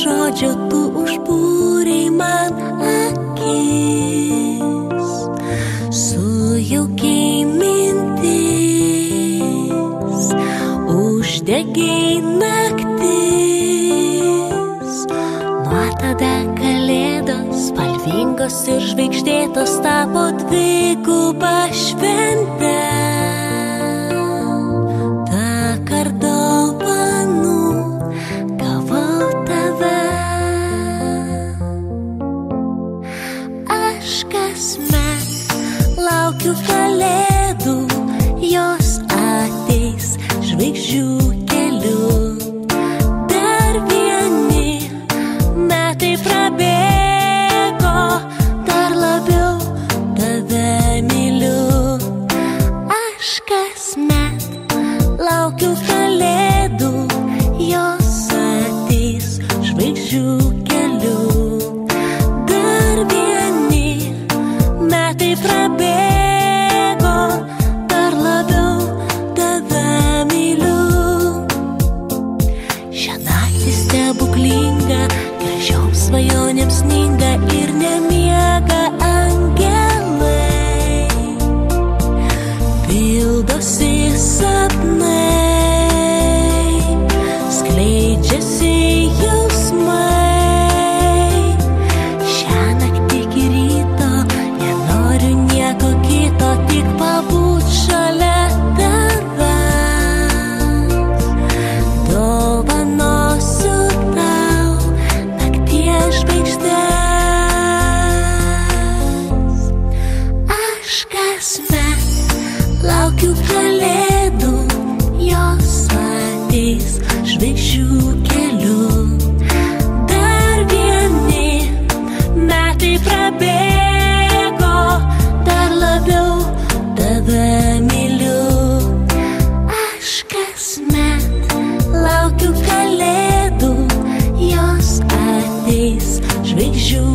žodžio tu užbūrei man akis, sujaukiai mintis, uždegiai naktis. Nuo tada kalėdos spalvingos ir žvaigždėtos tapo dviguba švente. Laukiu kalėdų, jos ateis žvaigždžių keliu. Dar vieni metai prabėgo, dar labiau tave myliu. Aš kasmet laukiu kalėdų, jos ateis žvaigždžių keliu. Dar vieni metai prabėgo, dar labiau tave myliu. Šią naktį stebuklinga, gražiom svajonėm sninga ir nemiega angelai. Pildosi sapnai, skleidžiasi jausmai. Šią naktį iki ryto nenoriu nieko kito, tik pabūt šalia tavęs. Dovanosiu tau nakties žvaigždes. Aš kasmet laukiu kalėdų, jos ateis žvaigždžių keliu. Dar vieni metai prabėgo, dar labiau tave myliu. Aš kasmet laukiu kalėdų, jos ateis žvaigždžių